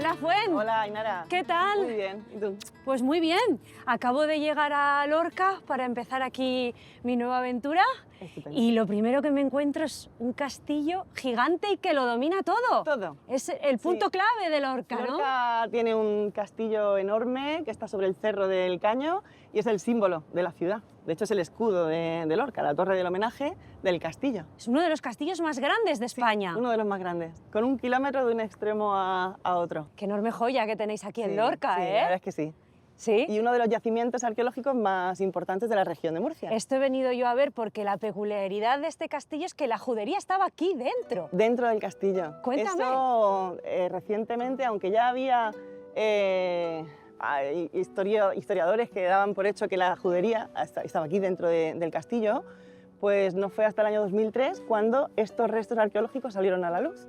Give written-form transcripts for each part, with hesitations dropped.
Hola, Fuen. Hola, Ainara. ¿Qué tal? Muy bien. ¿Y tú? Pues muy bien. Acabo de llegar a Lorca para empezar aquí mi nueva aventura. Estupendo. Y lo primero que me encuentro es un castillo gigante y que lo domina todo. Todo. Es el punto Sí. clave de Lorca, ¿no? Lorca tiene un castillo enorme que está sobre el Cerro del Caño y es el símbolo de la ciudad. De hecho, es el escudo de Lorca, la torre del homenaje del castillo. Es uno de los castillos más grandes de España. Uno de los más grandes, con 1 kilómetro de un extremo a otro. Qué enorme joya que tenéis aquí en Sí, Lorca, sí, ¿eh? la verdad es que sí. Sí. Y uno de los yacimientos arqueológicos más importantes de la región de Murcia. Esto he venido yo a ver porque la peculiaridad de este castillo es que la judería estaba aquí dentro. Dentro del castillo. Cuéntame. Eso, recientemente, aunque ya había historiadores que daban por hecho que la judería estaba aquí dentro del castillo, pues no fue hasta el año 2003 cuando estos restos arqueológicos salieron a la luz.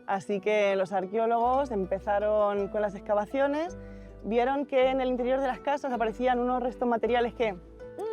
Así que los arqueólogos empezaron con las excavaciones, vieron que en el interior de las casas aparecían unos restos materiales que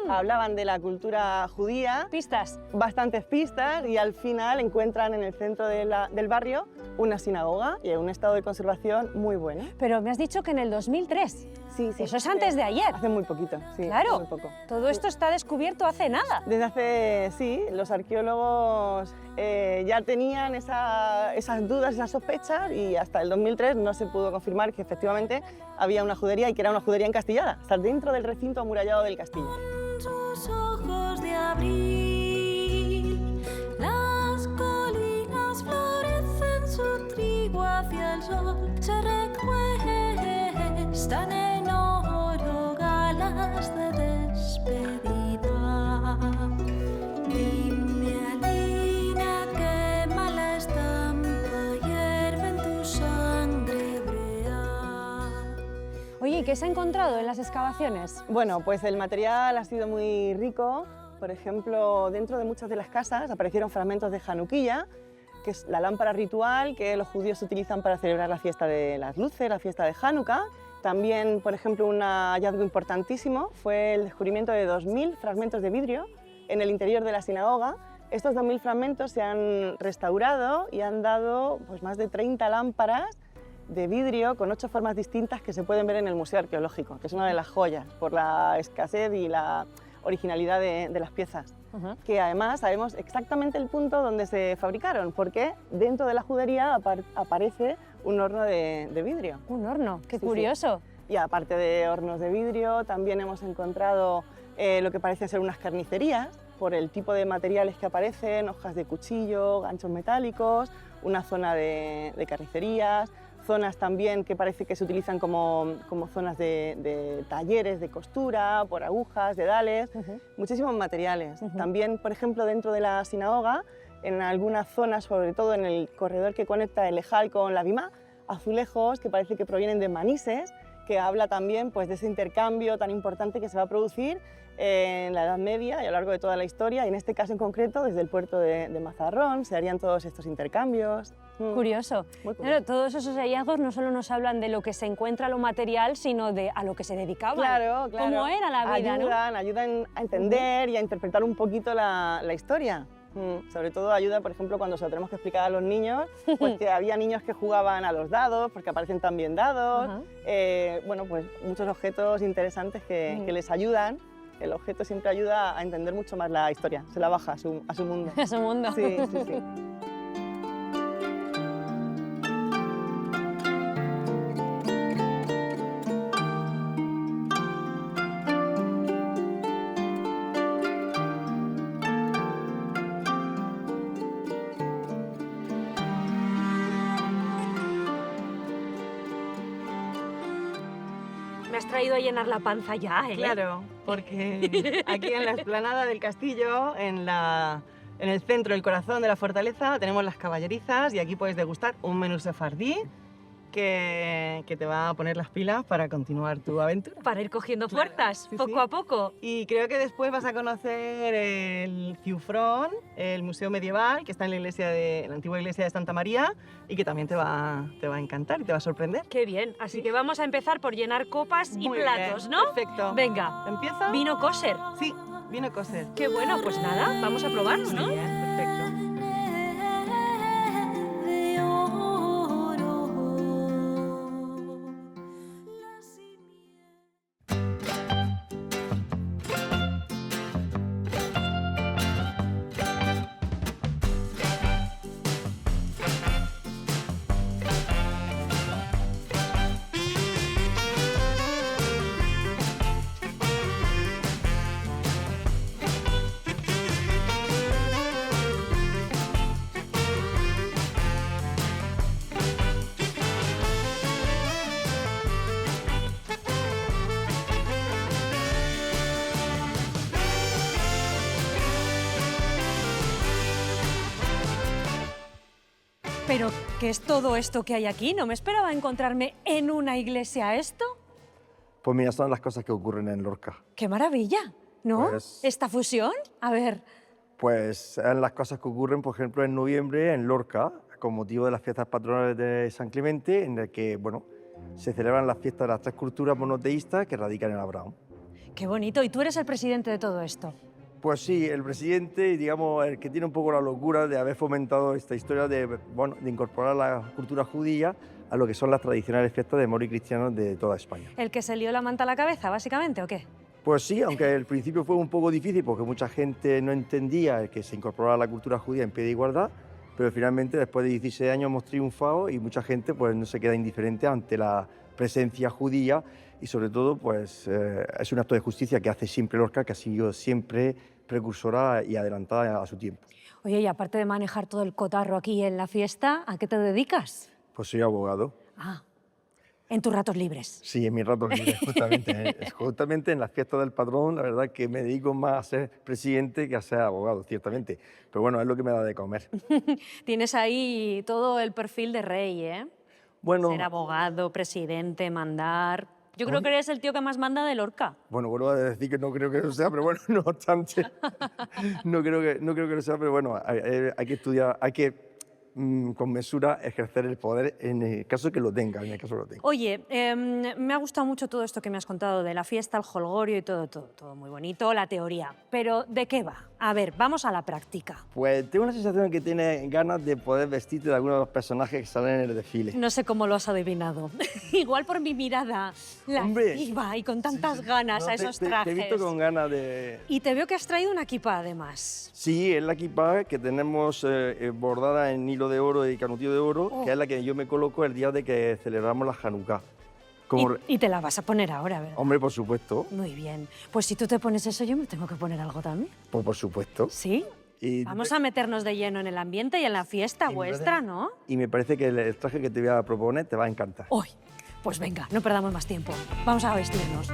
hablaban de la cultura judía. Pistas. Bastantes pistas y al final encuentran en el centro del barrio una sinagoga y en un estado de conservación muy bueno. Pero me has dicho que en el 2003. Sí, sí. Eso es antes de ayer. Hace muy poquito, sí. Claro. Hace muy poco. Todo esto está descubierto hace nada. Desde hace, sí, los arqueólogos ya tenían esas dudas, esas sospechas y hasta el 2003 no se pudo confirmar que efectivamente había una judería y que era una judería encastillada, hasta dentro del recinto amurallado del castillo. Sus ojos de abril, las colinas florecen su trigo hacia el sol, se recuestan en oro galas de despedida. Dime, Alina, qué mala estampa hierve en tu sangre brea. Oye, ¿y qué se ha encontrado en las excavaciones? Bueno, pues el material ha sido muy rico. Por ejemplo, dentro de muchas de las casas aparecieron fragmentos de Hanukkah, que es la lámpara ritual que los judíos utilizan para celebrar la fiesta de las luces, la fiesta de Hanukkah. También, por ejemplo, un hallazgo importantísimo fue el descubrimiento de 2000 fragmentos de vidrio en el interior de la sinagoga. Estos 2000 fragmentos se han restaurado y han dado pues, más de 30 lámparas de vidrio con 8 formas distintas que se pueden ver en el Museo Arqueológico, que es una de las joyas por la escasez y la originalidad de las piezas. Que además sabemos exactamente el punto donde se fabricaron, porque dentro de la judería aparece un horno de vidrio. Un horno, qué Sí, curioso. sí. Y aparte de hornos de vidrio, también hemos encontrado lo que parece ser unas carnicerías, por el tipo de materiales que aparecen, hojas de cuchillo, ganchos metálicos, una zona de carnicerías, zonas también que parece que se utilizan como zonas de talleres de costura, por agujas, dedales, muchísimos materiales. También, por ejemplo, dentro de la sinagoga, en algunas zonas, sobre todo en el corredor que conecta el Ejal con la Bimá, azulejos que parece que provienen de Manises, que habla también pues, de ese intercambio tan importante que se va a producir en la Edad Media y a lo largo de toda la historia, y en este caso en concreto, desde el puerto de Mazarrón, se harían todos estos intercambios. Curioso. Muy curioso. Claro, todos esos hallazgos no solo nos hablan de lo que se encuentra, lo material, sino de a lo que se dedicaban. Claro, claro. Cómo era la vida, ayudan a entender y a interpretar un poquito la historia. Sobre todo ayuda, por ejemplo, cuando se lo tenemos que explicar a los niños, pues que había niños que jugaban a los dados, porque aparecen también dados. Bueno, pues muchos objetos interesantes que les ayudan. El objeto siempre ayuda a entender mucho más la historia, se la baja a su mundo. A su mundo. Sí, sí, sí. Me has traído a llenar la panza ya, ¿eh? Claro, porque aquí en la explanada del castillo, en el centro, el corazón de la fortaleza, tenemos las caballerizas y aquí puedes degustar un menú sefardí que te va a poner las pilas para continuar tu aventura. Para ir cogiendo fuerzas, sí, poco sí. a poco. Y creo que después vas a conocer el Ciufrón, el museo medieval, que está en la antigua iglesia de Santa María, y que también te va a encantar y te va a sorprender. Qué bien. Así que vamos a empezar por llenar copas y Muy platos, bien, ¿no? Perfecto. Venga. ¿Empiezo? Vino kosher. Sí, vino kosher. Qué bueno, pues nada, vamos a probarlo, ¿no? Muy bien, perfecto. De oro. ¿Pero qué es todo esto que hay aquí? No me esperaba encontrarme en una iglesia esto. Pues mira, son las cosas que ocurren en Lorca. ¡Qué maravilla! ¿No? Pues- ¿Esta fusión? A ver, Pues son las cosas que ocurren, por ejemplo, en noviembre en Lorca, con motivo de las fiestas patronales de San Clemente, en el que, bueno, se celebran las fiestas de las tres culturas monoteístas que radican en Abraham. qué bonito. ¿Y tú eres el presidente de todo esto? Pues sí, el presidente, digamos, el que tiene un poco la locura de haber fomentado esta historia de, bueno, de incorporar la cultura judía a lo que son las tradicionales fiestas de moros y cristianos de toda España. ¿El que se lió la manta a la cabeza, básicamente, o qué? Pues sí, aunque al principio fue un poco difícil porque mucha gente no entendía que se incorporara la cultura judía en pie de igualdad, pero finalmente después de 16 años hemos triunfado y mucha gente pues no se queda indiferente ante la presencia judía y sobre todo pues es un acto de justicia que hace siempre Lorca, que ha sido siempre precursora y adelantada a su tiempo. Oye, y aparte de manejar todo el cotarro aquí en la fiesta, ¿a qué te dedicas? Pues soy abogado. Ah, en tus ratos libres. Sí, en mis ratos libres, justamente. Justamente en las fiestas del patrón, la verdad que me dedico más a ser presidente que a ser abogado, ciertamente. Pero bueno, es lo que me da de comer. Tienes ahí todo el perfil de rey, ¿eh? Bueno, Ser abogado, presidente, mandar... Yo creo que eres el tío que más manda de Lorca. bueno, vuelvo a decir que no creo que lo sea, pero bueno, no obstante, no creo que lo sea, pero bueno, hay que estudiar, hay que con mesura ejercer el poder en el caso que lo tenga, en el caso que lo tenga. Oye, me ha gustado mucho todo esto que me has contado de la fiesta, el jolgorio y todo muy bonito, la teoría. Pero, ¿de qué va? A ver, vamos a la práctica. Pues tengo la sensación de que tienes ganas de poder vestirte de alguno de los personajes que salen en el desfile. No sé cómo lo has adivinado. Igual por mi mirada Hombre, lasciva y con tantas ganas No, a esos te trajes. he visto con ganas de... Y te veo que has traído una equipa, además. Sí, es la equipa que tenemos bordada en hilo de oro y canutillo de oro, Oh. que es la que yo me coloco el día de que celebramos la Hanukkah. Como... Y te la vas a poner ahora, ¿verdad? Hombre, por supuesto, Muy bien. Pues si tú te pones eso, yo me tengo que poner algo también. pues por supuesto. ¿Sí? Y, Vamos a meternos de lleno en el ambiente y en la fiesta Y me vuestra, parece- ¿no? y me parece que el traje que te voy a proponer te va a encantar. Hoy. Pues venga, no perdamos más tiempo. Vamos a vestirnos.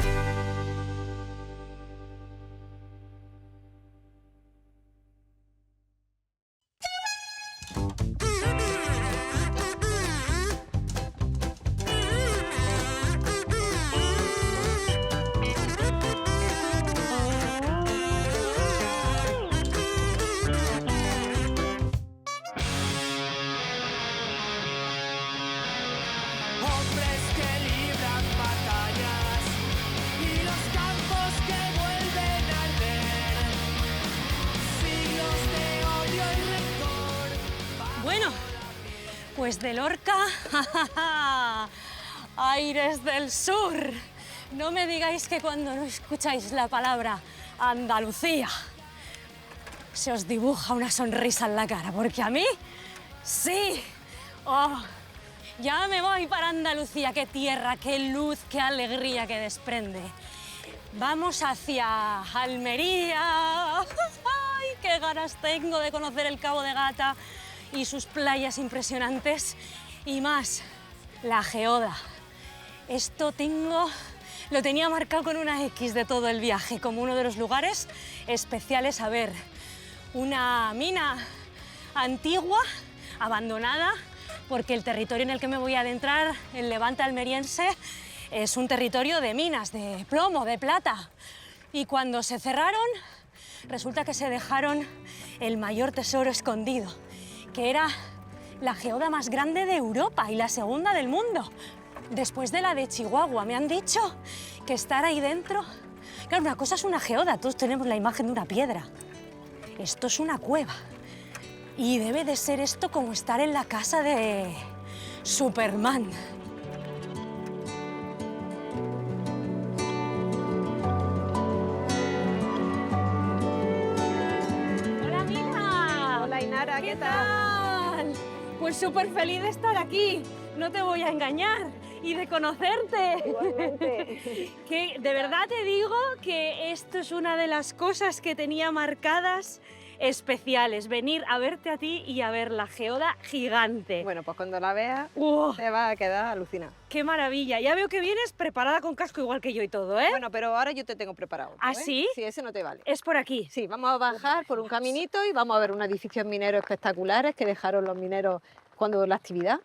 Hombres que libran batallas y los campos que vuelven a arder. Siglos de odio y rencor. Bueno, pues de Lorca, aires del sur. No me digáis que cuando no escucháis la palabra Andalucía se os dibuja una sonrisa en la cara, porque a mí sí. Oh, ya me voy para Andalucía, qué tierra, qué luz, qué alegría que desprende. Vamos hacia Almería. ¡Ay, qué ganas tengo de conocer el Cabo de Gata y sus playas impresionantes! Y más, la Geoda. Esto lo tenía marcado con una X de todo el viaje, como uno de los lugares especiales a ver. Una mina antigua, abandonada, porque el territorio en el que me voy a adentrar, el Levante almeriense, es un territorio de minas, de plomo, de plata. Y cuando se cerraron, resulta que se dejaron el mayor tesoro escondido, que era la geoda más grande de Europa y la segunda del mundo, después de la de Chihuahua. Me han dicho que estar ahí dentro... Claro, una cosa es una geoda, todos tenemos la imagen de una piedra. Esto es una cueva. Y debe de ser esto como estar en la casa de Superman. ¡Hola, Mina! Hola Inara, ¿qué tal? tal? Pues súper feliz de estar aquí, no te voy a engañar, y de conocerte. Igualmente. Que de verdad te digo que esto es una de las cosas que tenía marcadas especiales, venir a verte a ti y a ver la geoda gigante. Bueno, pues cuando la veas ¡Oh, te vas a quedar alucinada. qué maravilla! Ya veo que vienes preparada con casco igual que yo y todo, ¿eh? Bueno, pero ahora yo te tengo preparado. ¿Ah, ¿eh? sí? Sí, ese no te vale. Es por aquí. Sí, vamos a bajar por un caminito y vamos a ver unos edificios mineros espectaculares que dejaron los mineros cuando la actividad,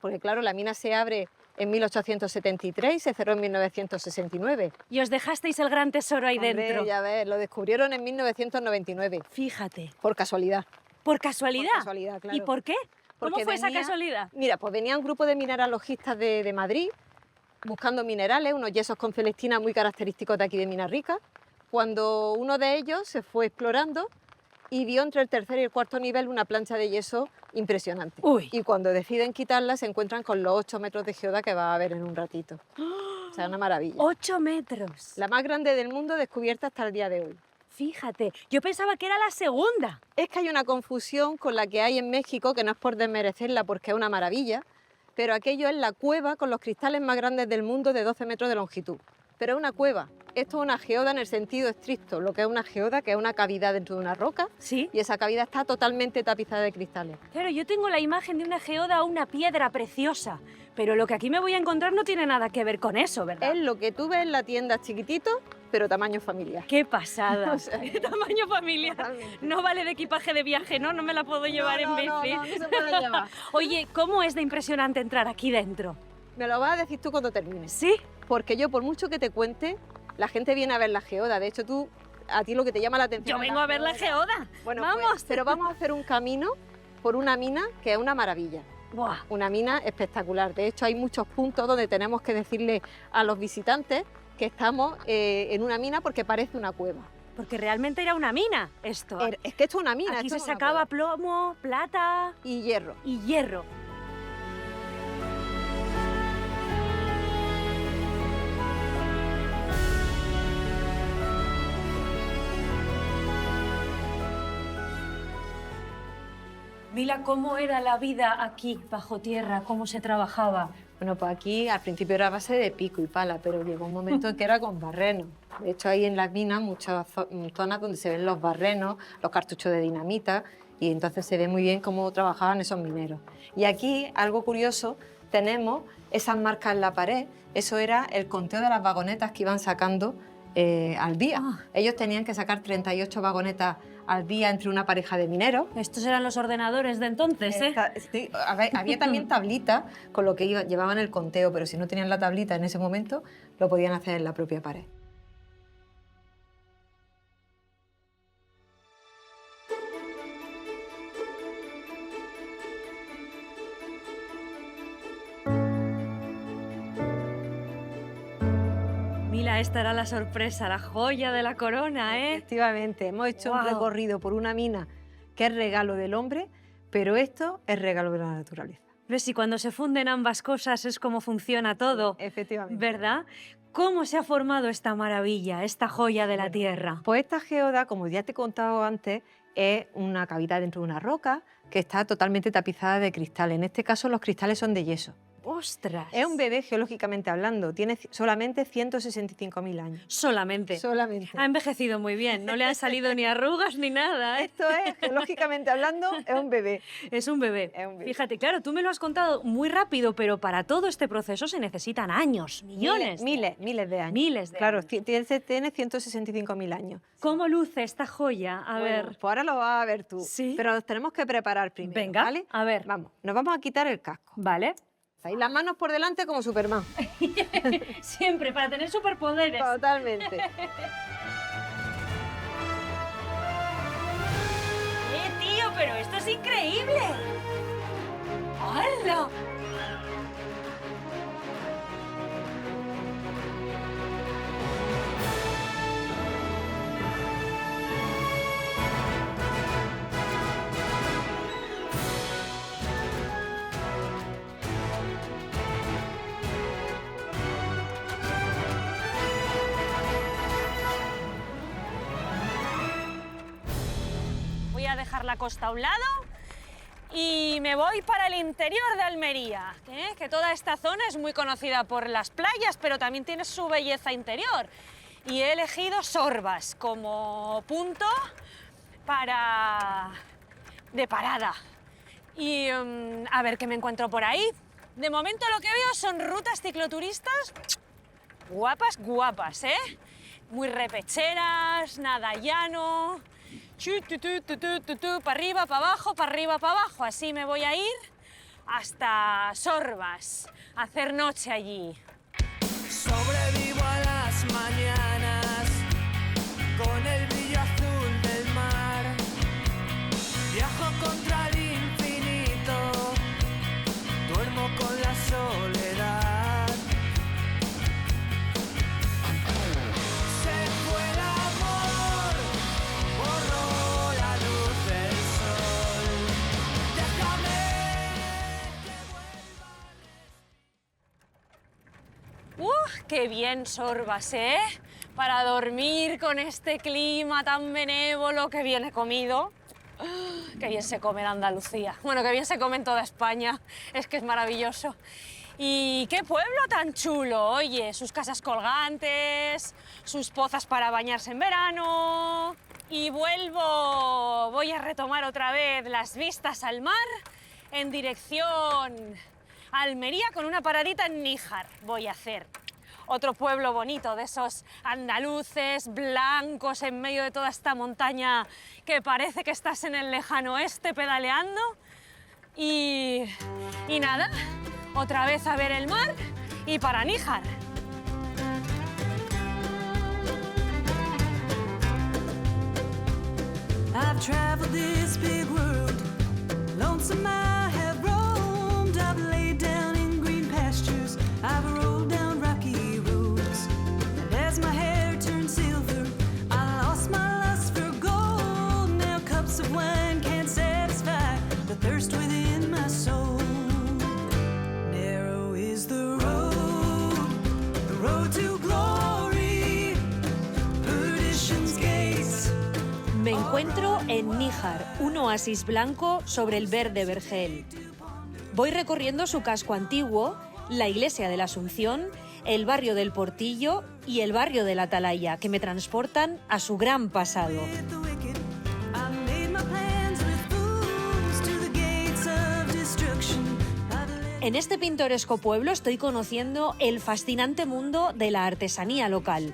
porque claro, la mina se abre en 1873 y se cerró en 1969. Y os dejasteis el gran tesoro ahí Hombre, dentro. ya ves, lo descubrieron en 1999, Fíjate. por casualidad. ¿Por casualidad? Por casualidad, claro. ¿Y por qué? ¿Cómo Porque fue esa venía- casualidad? Mira, pues venía un grupo de mineralogistas de Madrid buscando minerales, unos yesos con celestina muy característicos de aquí de Minas Ricas, cuando uno de ellos se fue explorando y vio entre el tercer y el cuarto nivel una plancha de yeso impresionante. Uy. Y cuando deciden quitarla se encuentran con los 8 metros de geoda que va a haber en un ratito. O sea, una maravilla. 8 metros. La más grande del mundo descubierta hasta el día de hoy. Fíjate, yo pensaba que era la segunda. Es que hay una confusión con la que hay en México, que no es por desmerecerla porque es una maravilla, pero aquello es la cueva con los cristales más grandes del mundo de 12 metros de longitud. Pero es una cueva. Esto es una geoda en el sentido estricto, lo que es una geoda, que es una cavidad dentro de una roca, Sí. y esa cavidad está totalmente tapizada de cristales. Claro, yo tengo la imagen de una geoda o una piedra preciosa, pero lo que aquí me voy a encontrar no tiene nada que ver con eso, ¿verdad? Es lo que tú ves en la tienda chiquitito, pero tamaño familiar. ¡Qué pasada! O sea, ¡Qué tamaño familiar! Totalmente. No vale de equipaje de viaje, ¿no? No me la puedo llevar en bici. No se puede llevar. Oye, ¿cómo es de impresionante entrar aquí dentro? Me lo vas a decir tú cuando termines. ¿Sí? Porque yo, por mucho que te cuente, la gente viene a ver la geoda. De hecho, a ti lo que te llama la atención Yo es vengo a ver la geoda. Bueno, ¡Vamos! pues, pero vamos a hacer un camino por una mina que es una maravilla. Buah. Una mina espectacular. De hecho, hay muchos puntos donde tenemos que decirle a los visitantes que estamos en una mina porque parece una cueva. Porque realmente era una mina esto. Es que esto es una mina. Aquí esto se es una sacaba cueva. plomo, plata Y hierro. y hierro. Mila, ¿cómo era la vida aquí, bajo tierra? ¿Cómo se trabajaba? Bueno, pues aquí al principio era a base de pico y pala, pero llegó un momento en que era con barrenos. De hecho, hay en las minas muchas zonas donde se ven los barrenos, los cartuchos de dinamita, y entonces se ve muy bien cómo trabajaban esos mineros. Y aquí, algo curioso, tenemos esas marcas en la pared. Eso era el conteo de las vagonetas que iban sacando al día. Ah. Ellos tenían que sacar 38 vagonetas al día entre una pareja de mineros. Estos eran los ordenadores de entonces, ¿eh? Sí, había también tablitas con lo que llevaban el conteo, pero si no tenían la tablita en ese momento, lo podían hacer en la propia pared. Mila, esta era la sorpresa, la joya de la corona, ¿eh? Efectivamente, hemos hecho un Guau. recorrido por una mina que es regalo del hombre, pero esto es regalo de la naturaleza. Pero si cuando se funden ambas cosas es como funciona todo, Efectivamente. ¿verdad? ¿Cómo se ha formado esta maravilla, esta joya de la tierra? Pues esta geoda, como ya te he contado antes, es una cavidad dentro de una roca que está totalmente tapizada de cristal. En este caso, los cristales son de yeso. ¡Ostras! Es un bebé geológicamente hablando, tiene solamente 165.000 años. Solamente. Solamente. Ha envejecido muy bien, no le han salido ni arrugas ni nada, ¿eh? Esto es, geológicamente hablando, es un bebé. Es un bebé. Es un bebé. Fíjate, claro, tú me lo has contado muy rápido, pero para todo este proceso se necesitan años, millones. Miles de años. Miles de Claro, años. tiene 165.000 años. ¿Cómo luce esta joya? A Bueno, ver. pues ahora lo vas a ver tú. Sí. Pero nos tenemos que preparar primero. Venga, ¿vale? a ver. Vamos, nos vamos a quitar el casco. Vale. Ahí las manos por delante como Superman. Siempre, para tener superpoderes. Totalmente. Tío, pero esto es increíble! ¡Hala! Voy a dejar la costa a un lado y me voy para el interior de Almería, ¿eh? Que toda esta zona es muy conocida por las playas, pero también tiene su belleza interior. Y he elegido Sorbas como punto de parada. Y a ver qué me encuentro por ahí. De momento lo que veo son rutas cicloturistas guapas, guapas, ¿eh? Muy repecheras, nada llano. Chu, tu, para arriba, para abajo, para arriba, para abajo. Así me voy a ir hasta Sorbas, a hacer noche allí. Sobrevivo a las mañanas con el brillo azul del mar. Viajo contra el infinito, duermo con la soledad. Se fue el amor, borró la luz del sol. Déjame que vuelva. ¡Qué bien Sorbas, ¿eh? Para dormir con este clima tan benévolo, qué bien he comido. Qué bien se come en Andalucía. Bueno, qué bien se come en toda España. Es que es maravilloso. Y qué pueblo tan chulo, oye, sus casas colgantes, sus pozas para bañarse en verano. Y voy a retomar otra vez las vistas al mar en dirección a Almería con una paradita en Níjar. Voy a hacer otro pueblo bonito de esos andaluces, blancos, en medio de toda esta montaña que parece que estás en el lejano oeste pedaleando. Y nada, otra vez a ver el mar y para Níjar. I've traveled this big world, lonesome I have roamed. I've laid down in green pastures, I've rolled down rocky roads. And as my hair turned silver, I lost my lust for gold. Now cups of wine can't satisfy the thirst within my soul. Narrow is the road to glory, perdition's gates. Me encuentro en Níjar, un oasis blanco sobre el verde Vergel. Voy recorriendo su casco antiguo, la iglesia de la Asunción, el barrio del Portillo y el barrio de la Atalaya, que me transportan a su gran pasado. En este pintoresco pueblo estoy conociendo el fascinante mundo de la artesanía local.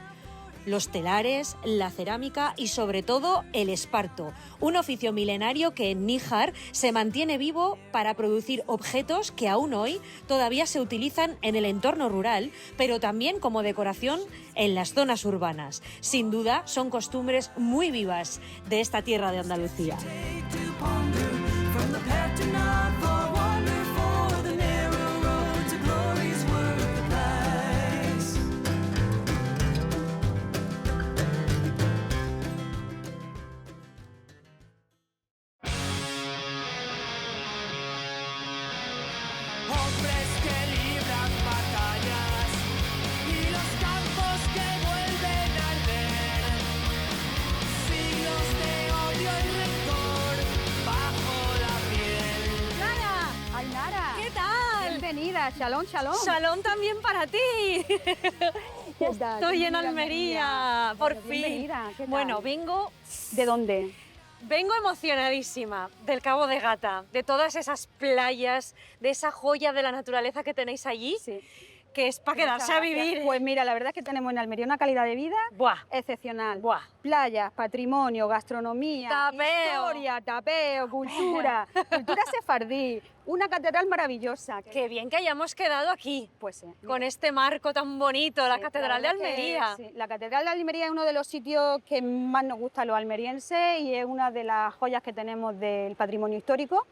Los telares, la cerámica y sobre todo el esparto, un oficio milenario que en Níjar se mantiene vivo para producir objetos que aún hoy todavía se utilizan en el entorno rural, pero también como decoración en las zonas urbanas. Sin duda son costumbres muy vivas de esta tierra de Andalucía. Hombres que libran batallas y los campos que vuelven a arder. Siglos de odio y rencor bajo la piel. ¡Clara! Ainara, ¿Qué tal? bienvenida, shalom, shalom. Shalom también para ti. ¿Qué tal? Estoy en Bienvenida, Almería, por Bueno, fin. bienvenida, ¿qué tal? Bueno, ¿De dónde? vengo emocionadísima del Cabo de Gata, de todas esas playas, de esa joya de la naturaleza que tenéis allí, Sí. que es para quedarse a vivir. Pues mira, la verdad es que tenemos en Almería una calidad de vida Buah, excepcional. buah. Playas, patrimonio, gastronomía, Tapeo. historia, tapeo, cultura, cultura sefardí, una catedral maravillosa. Qué bien que hayamos quedado aquí, Pues sí. con este marco tan bonito, la Sí, Catedral de verdad que Almería. sí, la Catedral de Almería es uno de los sitios que más nos gusta a los almerienses y es una de las joyas que tenemos del patrimonio histórico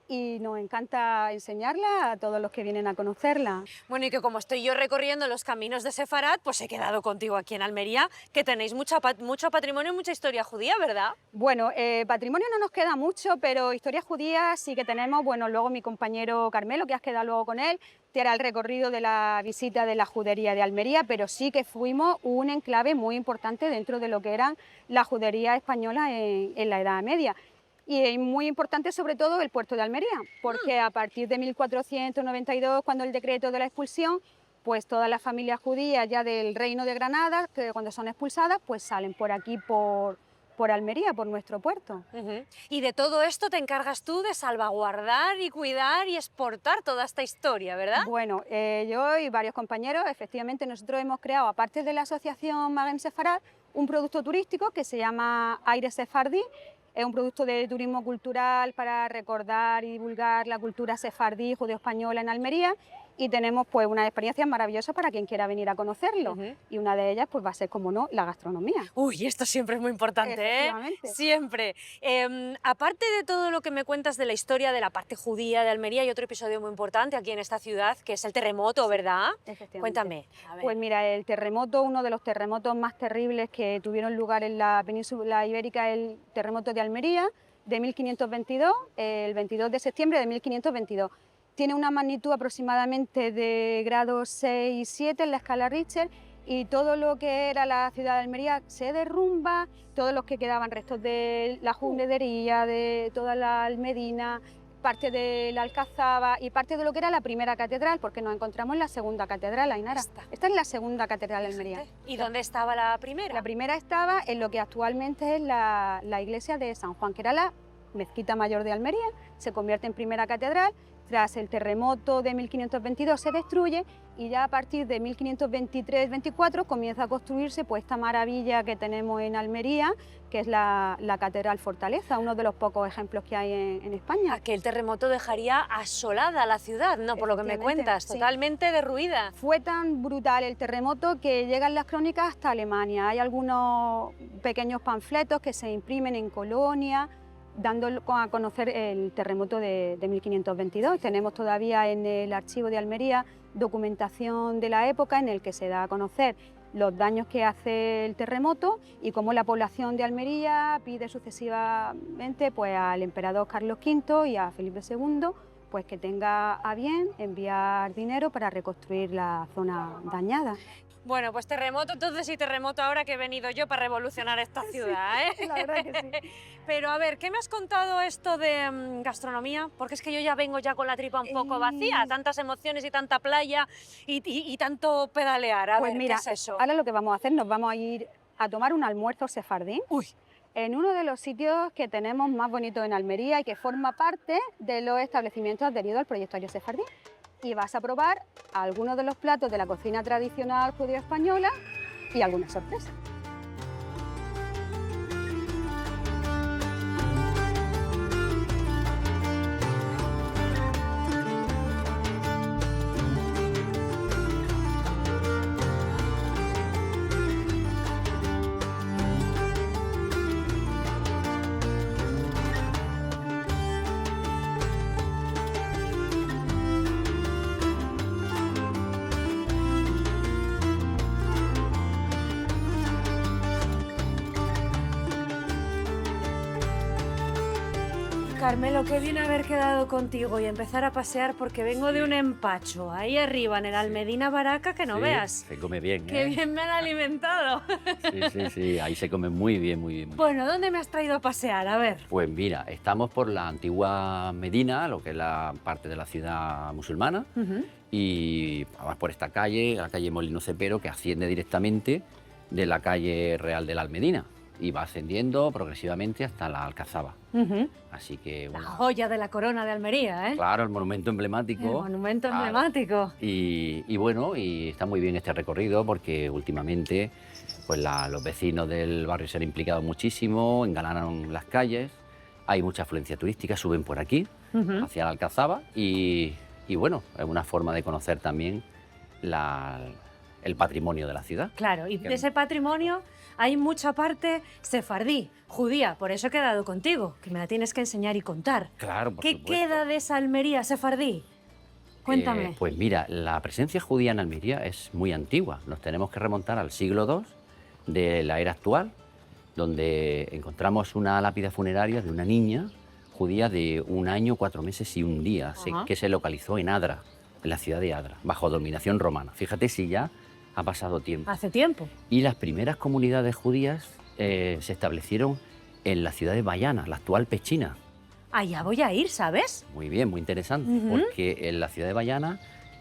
y nos encanta enseñarla a todos los que vienen a conocerla. Bueno, y que como estoy yo recorriendo los caminos de Sefarad, pues he quedado contigo aquí en Almería, que tenéis mucho patrimonio y mucha historia judía, ¿verdad? Bueno, patrimonio no nos queda mucho, pero historia judía sí que tenemos. Bueno, luego mi compañero Carmelo, que has quedado luego con él, te hará el recorrido de la visita de la judería de Almería, pero sí que fuimos un enclave muy importante dentro de lo que era la judería española en la Edad Media. Y es muy importante sobre todo el puerto de Almería, porque a partir de 1492, cuando el decreto de la expulsión, pues todas las familias judías ya del Reino de Granada, que cuando son expulsadas, pues salen por aquí, por Almería, por nuestro puerto. Y de todo esto te encargas tú de salvaguardar y cuidar y exportar toda esta historia, ¿verdad? Bueno, yo y varios compañeros, efectivamente, nosotros hemos creado, aparte de la asociación Magem Sefarad, un producto turístico que se llama Aire Sefardí, Es un producto de turismo cultural para recordar y divulgar la cultura sefardí judeo-española en Almería, y tenemos pues unas experiencias maravillosas para quien quiera venir a conocerlo. Y una de ellas pues va a ser, como no, la gastronomía. Uy, esto siempre es muy importante, ¿eh? Efectivamente. Siempre. Aparte de todo lo que me cuentas de la historia de la parte judía de Almería, hay otro episodio muy importante aquí en esta ciudad, que es el terremoto, ¿verdad? Efectivamente. Cuéntame. A ver. Pues mira, el terremoto, uno de los terremotos más terribles que tuvieron lugar en la península ibérica, el terremoto de Almería de 1522, el 22 de septiembre de 1522. Tiene una magnitud aproximadamente de grados 6 y 7 en la escala Richter, y todo lo que era la ciudad de Almería se derrumba, todos los que quedaban restos de la judería, de toda la Almedina, parte de la Alcazaba y parte de lo que era la primera catedral, porque nos encontramos en la segunda catedral, Ainara. Esta es la segunda catedral de Almería. ¿Y dónde estaba la primera? La primera estaba en lo que actualmente es la iglesia de San Juan, que era la mezquita mayor de Almería, se convierte en primera catedral. Tras el terremoto de 1522 se destruye, y ya a partir de 1523-24 comienza a construirse pues esta maravilla que tenemos en Almería, que es la Catedral Fortaleza, uno de los pocos ejemplos que hay en España. Aquel terremoto dejaría asolada la ciudad, ¿no? Por lo que me Efectivamente, cuentas, sí. totalmente derruida. Fue tan brutal el terremoto que llegan las crónicas hasta Alemania. Hay algunos pequeños panfletos que se imprimen en Colonia, dando a conocer el terremoto de 1522. Tenemos todavía en el archivo de Almería documentación de la época en el que se da a conocer los daños que hace el terremoto y cómo la población de Almería pide sucesivamente pues, al emperador Carlos V y a Felipe II pues, que tenga a bien enviar dinero para reconstruir la zona dañada. Bueno, pues terremoto entonces y terremoto ahora que he venido yo para revolucionar esta ciudad, ¿eh? La verdad que sí. Pero a ver, ¿qué me has contado esto de gastronomía? Porque es que yo ya vengo ya con la tripa un poco vacía, tantas emociones y tanta playa y tanto pedalear. A Pues ver, mira, ¿qué es eso? ahora lo que vamos a hacer, nos vamos a ir a tomar un almuerzo sefardí. Uy. En uno de los sitios que tenemos más bonitos en Almería y que forma parte de los establecimientos adheridos al proyecto Ario Sefardí. Y vas a probar algunos de los platos de la cocina tradicional judío-española y algunas sorpresas. Carmelo, qué bien haber quedado contigo y empezar a pasear porque vengo de un empacho ahí arriba en el Almedina Baraca que no Sí, veas. Se come bien, Qué ¿eh? bien me han alimentado. Sí, ahí se come muy bien, muy bien. Bueno, ¿dónde me has traído a pasear? A ver. Pues mira, estamos por la antigua Medina, lo que es la parte de la ciudad musulmana, y vamos por esta calle, la calle Molino Cepero, que asciende directamente de la calle Real de la Almedina y va ascendiendo progresivamente hasta la Alcazaba. Así que, La bueno, joya de la corona de Almería, ¿eh? claro, el monumento emblemático. El monumento Claro. emblemático. Y bueno, y está muy bien este recorrido porque últimamente pues los vecinos del barrio se han implicado muchísimo, engalanan las calles, hay mucha afluencia turística, suben por aquí, hacia la Alcazaba y bueno, es una forma de conocer también el patrimonio de la ciudad. Claro, y Que- de ese patrimonio hay mucha parte sefardí, judía, por eso he quedado contigo, que me la tienes que enseñar y contar. Claro, por ¿Qué supuesto. queda de esa Almería sefardí? Cuéntame. Pues mira, la presencia judía en Almería es muy antigua. Nos tenemos que remontar al siglo II de la era actual, donde encontramos una lápida funeraria de una niña judía de 1 año, 4 meses y 1 día, Ajá. que se localizó en Adra, en la ciudad de Adra, bajo dominación romana. Fíjate si ya ha pasado tiempo. Hace tiempo. Y las primeras comunidades judías se establecieron en la ciudad de Bayana, la actual Pechina. Allá voy a ir, ¿sabes? Muy bien, muy interesante, porque en la ciudad de Bayana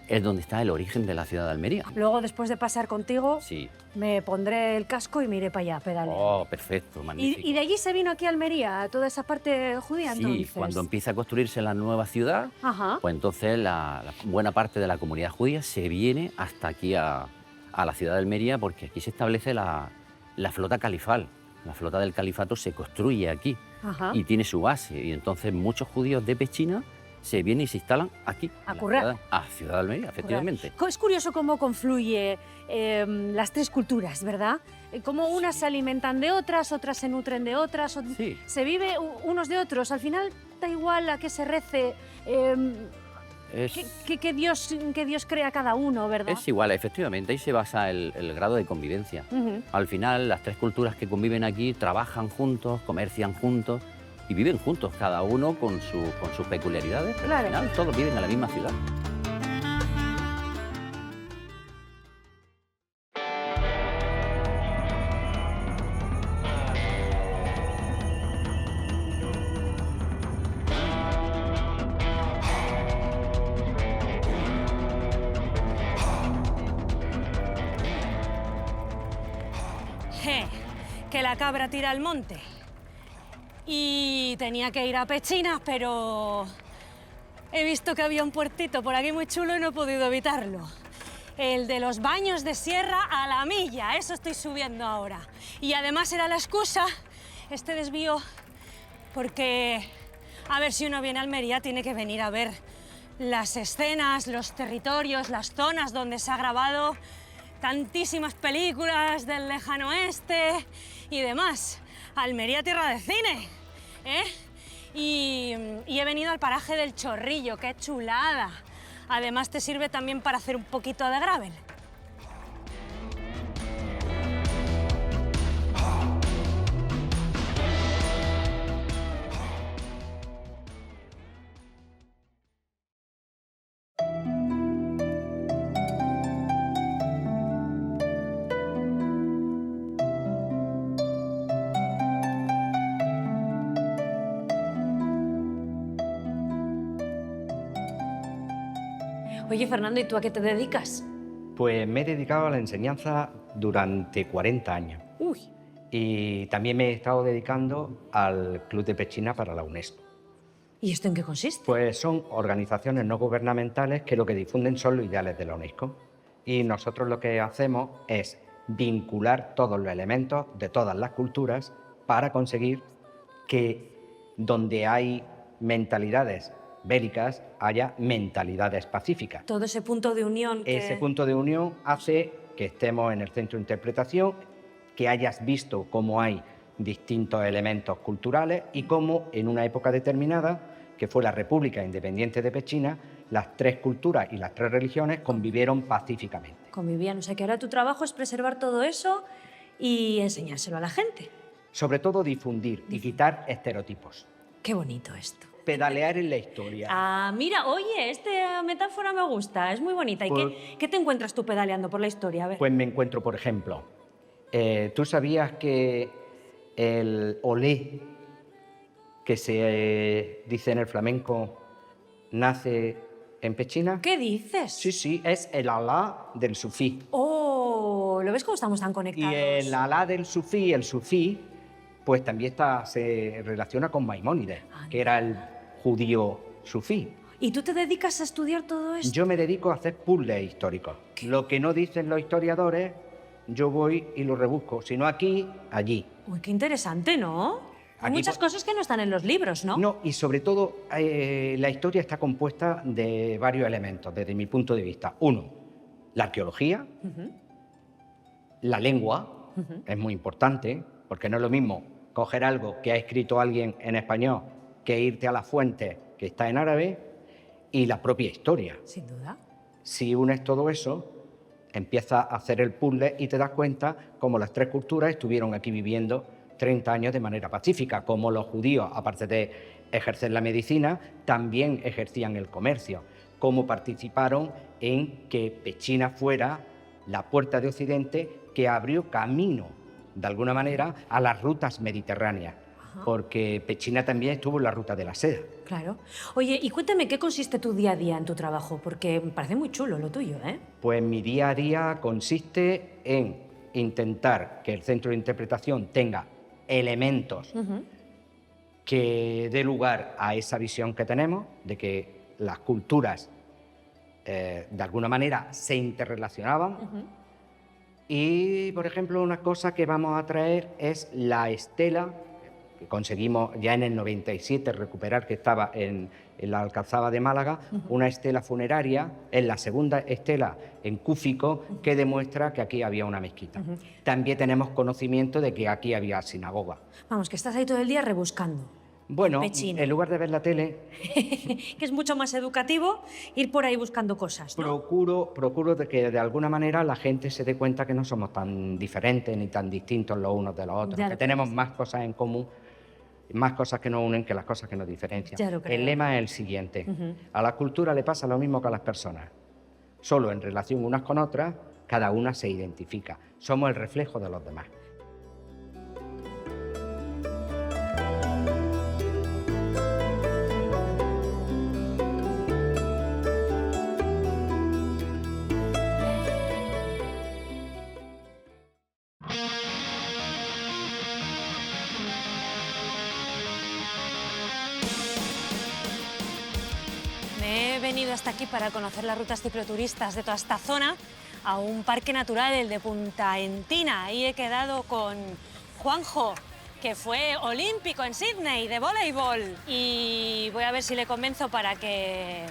es donde está el origen de la ciudad de Almería. Luego, después de pasear contigo, Sí. me pondré el casco y me iré para allá, pedalear. Oh, perfecto, magnífico. ¿Y de allí se vino aquí a Almería, a toda esa parte judía, Sí, entonces? cuando empieza a construirse la nueva ciudad, Ajá. pues entonces la buena parte de la comunidad judía se viene hasta aquí a la ciudad de Almería, porque aquí se establece la flota califal. La flota del califato se construye aquí. Ajá. y tiene su base. Y entonces muchos judíos de Pechina se vienen y se instalan aquí. A en la currar. ciudad de Almería, efectivamente. Es curioso cómo confluye las tres culturas, ¿verdad? Cómo unas se alimentan de otras, otras se nutren de otras, Sí. se vive unos de otros. Al final da igual a qué se rece, Es, que Dios crea cada uno, ¿verdad? es igual, efectivamente, ahí se basa el grado de convivencia. Ujú. Al final, las tres culturas que conviven aquí trabajan juntos, comercian juntos y viven juntos, cada uno con sus peculiaridades, pero Claro. al final todos viven en la misma ciudad. Que la cabra tira al monte. Y tenía que ir a Pechina, pero he visto que había un puertito por aquí muy chulo y no he podido evitarlo. El de los baños de sierra a la milla, eso estoy subiendo ahora. Y además era la excusa, este desvío, porque a ver si uno viene a Almería tiene que venir a ver las escenas, los territorios, las zonas donde se ha grabado tantísimas películas del lejano oeste y demás. Almería, tierra de cine, ¿eh? Y he venido al paraje del Chorrillo, qué chulada. Además te sirve también para hacer un poquito de gravel. Oye, Fernando, ¿y tú a qué te dedicas? Pues me he dedicado a la enseñanza durante 40 años. Uy, Y también me he estado dedicando al Club de Pechina para la UNESCO. ¿y esto en qué consiste? Pues son organizaciones no gubernamentales que lo que difunden son los ideales de la UNESCO. Y nosotros lo que hacemos es vincular todos los elementos de todas las culturas para conseguir que donde hay mentalidades bélicas haya mentalidades pacíficas. Todo ese punto de unión que... Ese punto de unión hace que estemos en el centro de interpretación, que hayas visto cómo hay distintos elementos culturales y cómo en una época determinada, que fue la República Independiente de Pechina, las tres culturas y las tres religiones convivieron pacíficamente. convivían. O sea, que ahora tu trabajo es preservar todo eso y enseñárselo a la gente. Sobre todo difundir y quitar estereotipos. Qué bonito esto. Pedalear en la historia. Ah, mira, oye, esta metáfora me gusta, es muy bonita. ¿Y Pues- qué te encuentras tú pedaleando por la historia? A ver. Pues me encuentro, por ejemplo, ¿tú sabías que el olé, que se dice en el flamenco, nace en Pechina? ¿Qué dices? Sí, sí, es el alá del sufí. Oh, ¿lo ves cómo estamos tan Y conectados? el alá del sufí, el sufí, pues también se relaciona con Maimónides, que era el judío sufí. ¿Y tú te dedicas a estudiar todo esto? Yo me dedico a hacer puzzles históricos. Lo que no dicen los historiadores, yo voy y lo rebusco. Si no aquí, allí. Uy, qué interesante, ¿no? Hay Aquí muchas cosas que no están en los libros, ¿no? No, y sobre todo la historia está compuesta de varios elementos, desde mi punto de vista. Uno, la arqueología, Ujú, la lengua, ujú. es muy importante, porque no es lo mismo coger algo que ha escrito alguien en español que irte a la fuente que está en árabe, y la propia historia. Sin duda. Si unes todo eso, empiezas a hacer el puzzle y te das cuenta cómo las tres culturas estuvieron aquí viviendo 30 años de manera pacífica, como los judíos, aparte de ejercer la medicina, también ejercían el comercio, cómo participaron en que Pechina fuera la puerta de Occidente que abrió camino, de alguna manera, a las rutas mediterráneas, porque Pechina también estuvo en la ruta de la seda. Claro. Oye, y cuéntame, ¿qué consiste tu día a día en tu trabajo? Porque me parece muy chulo lo tuyo, ¿eh? Pues mi día a día consiste en intentar que el centro de interpretación tenga elementos Ujú. que dé lugar a esa visión que tenemos, de que las culturas de alguna manera se interrelacionaban. Ujú. Y, por ejemplo, una cosa que vamos a traer es la estela, conseguimos ya en el 97 recuperar, que estaba en la Alcazaba de Málaga, una estela funeraria, es la segunda estela en Cúfico que demuestra que aquí había una mezquita. También tenemos conocimiento de que aquí había sinagoga. Vamos, que estás ahí todo el día rebuscando. Bueno, Pechino. en lugar de ver la tele, Que es mucho más educativo ir por ahí buscando cosas, ¿no? procuro de que de alguna manera la gente se dé cuenta que no somos tan diferentes ni tan distintos los unos de los otros, Ya que lo tenemos creo. más cosas en común, más cosas que nos unen que las cosas que nos diferencian. Ya lo creo. El lema es el siguiente: a la cultura le pasa lo mismo que a las personas. Solo en relación unas con otras, cada una se identifica. Somos el reflejo de los demás. Me he venido hasta aquí para conocer las rutas cicloturistas de toda esta zona, a un parque natural, el de Punta Entina. Ahí he quedado con Juanjo, que fue olímpico en Sydney de voleibol. Y voy a ver si le convenzo para que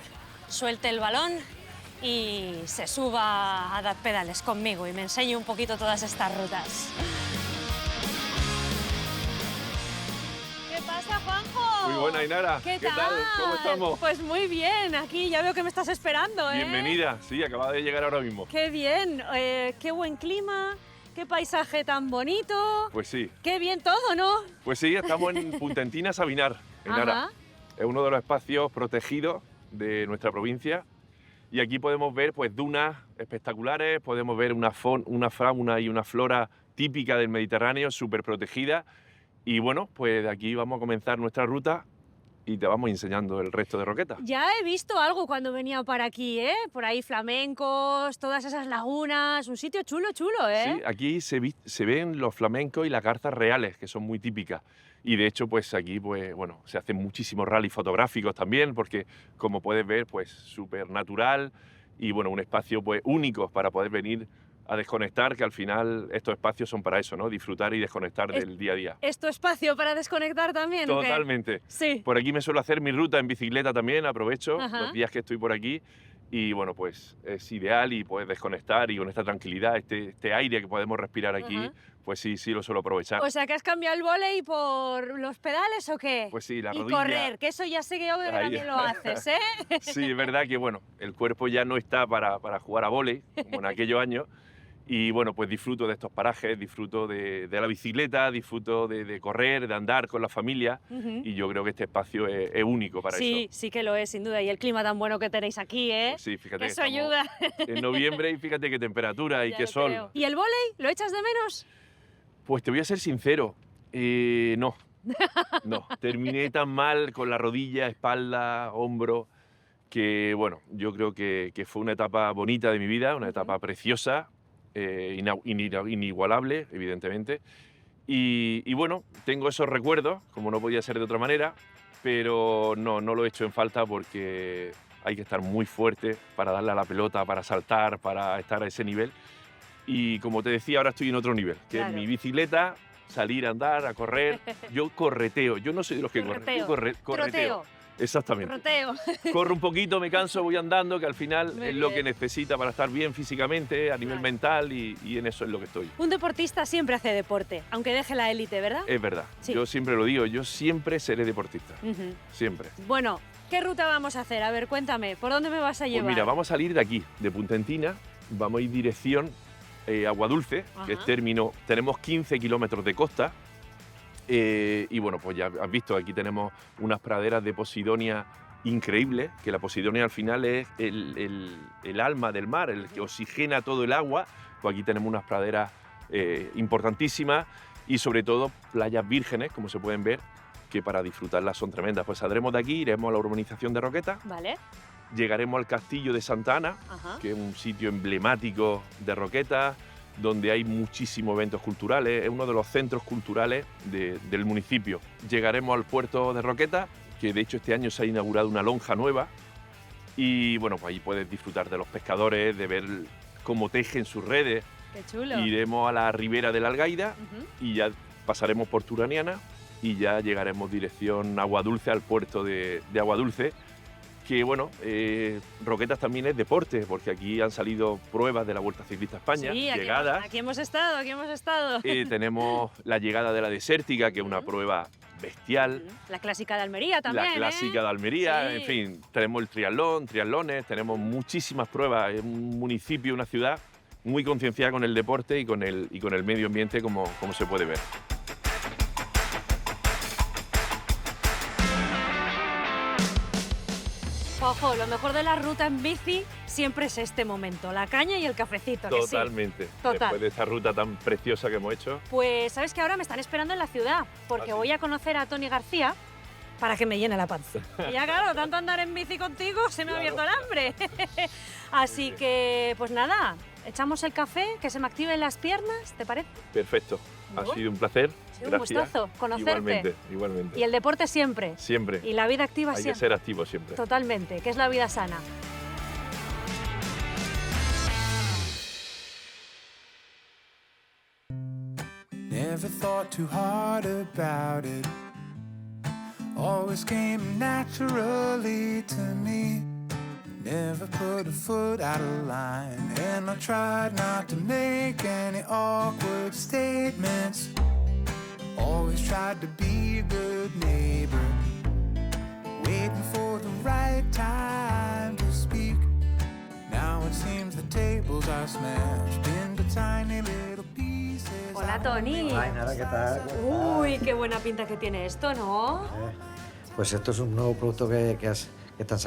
suelte el balón y se suba a dar pedales conmigo y me enseñe un poquito todas estas rutas. ¿Qué pasa, Juanjo? Muy buena, Ainara. ¿Qué tal? ¿Cómo estamos? Pues muy bien, aquí ya veo que me estás esperando, ¿eh? Bienvenida. Sí, acaba de llegar ahora mismo. Qué bien, qué buen clima, qué paisaje tan bonito, Pues sí. qué bien todo, ¿no? Pues sí, estamos en Punta Entina, Sabinar, Ainara. Ajá. Es uno de los espacios protegidos de nuestra provincia. Y aquí podemos ver pues dunas espectaculares, podemos ver una fauna y una flora típica del Mediterráneo, súper protegida. Y bueno, pues de aquí vamos a comenzar nuestra ruta y te vamos enseñando el resto de Roqueta. Ya he visto algo cuando venía por aquí, ¿eh? Por ahí flamencos, todas esas lagunas, un sitio chulo, chulo, ¿eh? Sí, aquí se ven los flamencos y las garzas reales, que son muy típicas. Y de hecho, pues aquí, pues bueno, se hacen muchísimos rallies fotográficos también, porque como puedes ver, pues súper natural y bueno, un espacio pues único para poder venir a desconectar, que al final estos espacios son para eso, ¿no? Disfrutar y desconectar del día a día. ¿Es tu espacio para desconectar también? ¿o qué? Totalmente. Sí. Por aquí me suelo hacer mi ruta en bicicleta también, aprovecho Ajá. los días que estoy por aquí y bueno, pues es ideal y puedes desconectar y con esta tranquilidad, este aire que podemos respirar aquí, Ajá. pues sí, sí lo suelo aprovechar. O sea, ¿que has cambiado el vóley por los pedales o qué? Pues sí, la y rodilla. correr, que eso ya sé que yo que Ahí. también lo haces, ¿eh? Sí, es verdad que bueno, el cuerpo ya no está para jugar a vóley, como en aquellos años. Y bueno, pues disfruto de estos parajes, disfruto de la bicicleta, disfruto de correr, de andar con la familia. Ujú. Y yo creo que este espacio es único para Sí, eso. sí que lo es, sin duda. Y el clima tan bueno que tenéis aquí, ¿eh? Pues sí, fíjate Que que eso estamos ayuda. en noviembre y fíjate qué temperatura y Ya qué lo sol. creo. ¿Y el vóley? ¿Lo echas de menos? Pues te voy a ser sincero, no. No, terminé tan mal con la rodilla, espalda, hombro, que bueno, yo creo que fue una etapa bonita de mi vida, una etapa preciosa, inigualable, evidentemente. Y bueno, tengo esos recuerdos, como no podía ser de otra manera, pero no lo he hecho en falta porque hay que estar muy fuerte para darle a la pelota, para saltar, para estar a ese nivel. Y como te decía, ahora estoy en otro nivel, que Claro. es mi bicicleta, salir a andar, a correr. Yo correteo, yo no soy de los que corren, yo correteo. Troteo. Exactamente. Troteo. Corro un poquito, me canso, voy andando, que al final Muy es lo bien. que necesita para estar bien físicamente, a nivel Claro. mental y en eso es lo que estoy. Un deportista siempre hace deporte, aunque deje la élite, ¿verdad? Es verdad, Sí. yo siempre lo digo, yo siempre seré deportista, Ujú. siempre. Bueno, ¿qué ruta vamos a hacer? A ver, cuéntame, ¿por dónde me vas a Pues llevar? mira, vamos a salir de aquí, de Punta Entina, vamos a ir dirección Aguadulce, que es Ajá. término, tenemos 15 kilómetros de costa, y bueno, pues ya has visto, aquí tenemos unas praderas de Posidonia increíbles, que la Posidonia al final es el alma del mar, el que oxigena todo el agua, pues aquí tenemos unas praderas importantísimas y sobre todo playas vírgenes, como se pueden ver, que para disfrutarlas son tremendas. Pues saldremos de aquí, iremos a la urbanización de Roqueta, Vale. llegaremos al castillo de Santa Ana, Ajá. que es un sitio emblemático de Roqueta, donde hay muchísimos eventos culturales, es uno de los centros culturales del municipio. Llegaremos al puerto de Roqueta, que de hecho este año se ha inaugurado una lonja nueva, y bueno, pues ahí puedes disfrutar de los pescadores, de ver cómo tejen sus redes. Qué chulo. Iremos a la ribera de la Algaida Ujú. y ya pasaremos por Turaniana y ya llegaremos dirección Aguadulce, al puerto de Aguadulce, que bueno, Roquetas también es deporte, porque aquí han salido pruebas de la Vuelta Ciclista España, Sí, llegadas. aquí hemos estado, aquí hemos estado. Tenemos la llegada de la Desértica, que es una prueba bestial. La clásica de Almería también, La clásica de Almería, Sí. en fin, tenemos el triatlones, tenemos muchísimas pruebas. Es un municipio, una ciudad muy concienciada con el deporte y con el medio ambiente, como se puede ver. Ojo, lo mejor de la ruta en bici siempre es este momento, la caña y el cafecito. ¿que sí? Totalmente. Total. Después de esta ruta tan preciosa que hemos hecho. Pues sabes que ahora me están esperando en la ciudad, porque ¿Ah, sí? voy a conocer a Tony García para que me llene la panza. Y ya claro, tanto andar en bici contigo se me ha abierto el hambre. Así que, pues nada, echamos el café, que se me activen las piernas, ¿te parece? Perfecto. Ha Bueno. sido un placer. Sí, un Gracias. gustazo conocerte. Igualmente. Y el deporte siempre. Siempre. Y la vida activa Hay que siempre. ser activo siempre. Totalmente, que es la vida sana. Never thought too hard about it. Always came naturally to me. Never put a foot out of line. And I tried not to make any awkward statements. Always tried to be a good neighbor. Waiting for the right time to speak. Now it seems the tables are smashed into tiny little pieces. Hola, Tony. Ay, nada, ¿qué tal? Uy, qué buena pinta que tiene esto, ¿no? Pues esto es un nuevo producto que estamos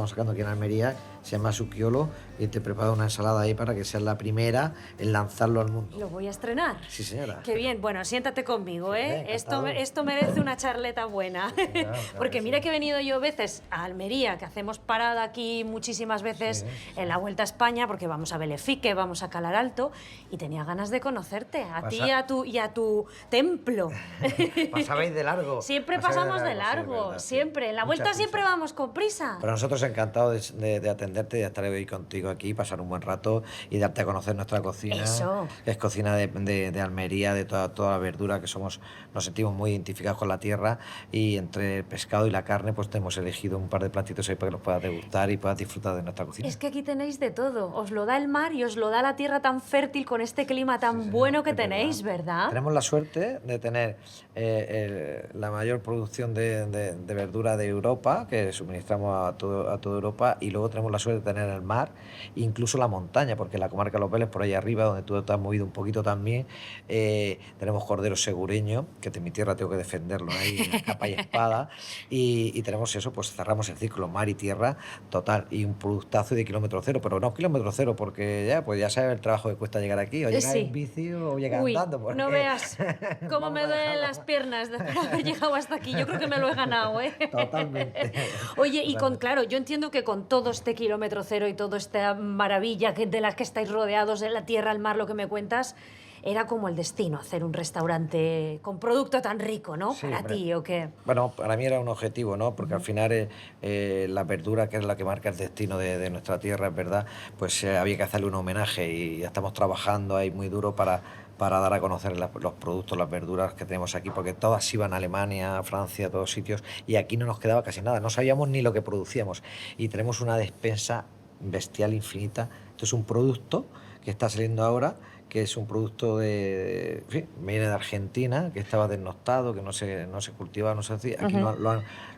sacando aquí en Almería, se llama Succhiolo, y te preparo una ensalada ahí para que seas la primera en lanzarlo al mundo. Lo voy a estrenar. Sí, señora. Qué bien, bueno, siéntate conmigo, ¿eh? encantado. Esto merece una charleta buena. claro Porque que mira sí. que he venido yo veces a Almería, que hacemos parada aquí muchísimas veces en la Vuelta a España, porque vamos a Belefique, vamos a Calar Alto, y tenía ganas de conocerte, a ti y a tu templo. Pasabais de largo. Siempre Pasabais pasamos de sí, largo, verdad, sí. siempre. En la Mucha Vuelta siempre prisa. vamos con prisa. Pero nosotros encantados de atenderte, de estar hoy contigo aquí, pasar un buen rato y darte a conocer nuestra cocina. Eso. Que es cocina de Almería, de toda la verdura, que nos sentimos muy identificados con la tierra, y entre el pescado y la carne pues te hemos elegido un par de platitos ahí para que los puedas degustar y puedas disfrutar de nuestra cocina. Es que aquí tenéis de todo. Os lo da el mar y os lo da la tierra tan fértil con este clima tan bueno que es verdad. tenéis, ¿verdad? Tenemos la suerte de tener la mayor producción de verdura de Europa, que suministramos a toda Europa, y luego tenemos la suerte de tener el mar, incluso la montaña, porque en la comarca de Los Vélez, por ahí arriba, donde tú te has movido un poquito también, tenemos cordero segureño, que de mi tierra tengo que defenderlo ahí, a capa y espada, y tenemos eso, pues cerramos el ciclo mar y tierra total, y un productazo de kilómetro cero, pero no kilómetro cero, porque ya sabes el trabajo que cuesta llegar aquí, o llegar Sí. en bici o llegar Uy, andando. Porque no veas cómo vamos me a duelen dejarlo. las piernas de haber llegado hasta aquí. Yo creo que me lo he ganado, ¿eh? Totalmente. Oye, y claro, yo entiendo que con todo este kilómetro cero y toda esta maravilla de las que estáis rodeados, de la tierra, el mar, lo que me cuentas, era como el destino, hacer un restaurante con producto tan rico, ¿no? Sí, Para hombre. ti, ¿o qué? Bueno, para mí era un objetivo, ¿no? Porque al final la verdura, que es la que marca el destino de nuestra tierra, es verdad, pues había que hacerle un homenaje, y ya estamos trabajando ahí muy duro para dar a conocer los productos, las verduras que tenemos aquí, porque todas iban a Alemania, a Francia, a todos sitios, y aquí no nos quedaba casi nada, no sabíamos ni lo que producíamos, y tenemos una despensa bestial infinita. Esto es un producto que está saliendo ahora, que es un producto en fin, viene de Argentina, que estaba desnostado, que no se cultivaba, no se hacía. Aquí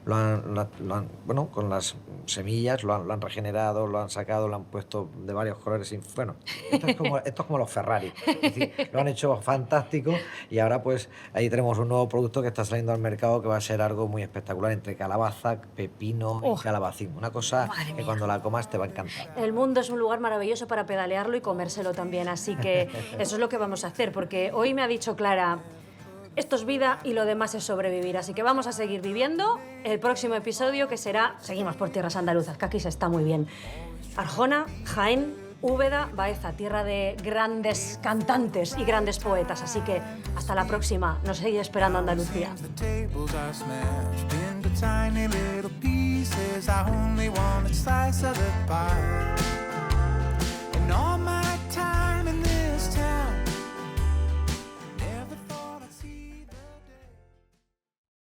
lo han, bueno, con las semillas lo han regenerado, lo han sacado, lo han puesto de varios colores. Bueno, esto es como los Ferrari. Es decir, lo han hecho fantástico, y ahora pues ahí tenemos un nuevo producto que está saliendo al mercado, que va a ser algo muy espectacular, entre calabaza, pepino y calabacín. Una cosa que cuando la comas te va a encantar. El mundo es un lugar maravilloso para pedalearlo y comérselo también, así que eso es lo que vamos a hacer, porque hoy me ha dicho Clara, esto es vida y lo demás es sobrevivir, así que vamos a seguir viviendo el próximo episodio, que será, seguimos por tierras andaluzas, que aquí se está muy bien. Arjona, Jaén, Úbeda, Baeza, tierra de grandes cantantes y grandes poetas, así que hasta la próxima, nos sigue esperando Andalucía. The tables are smashed into tiny little pieces. I only want a slice of the pie.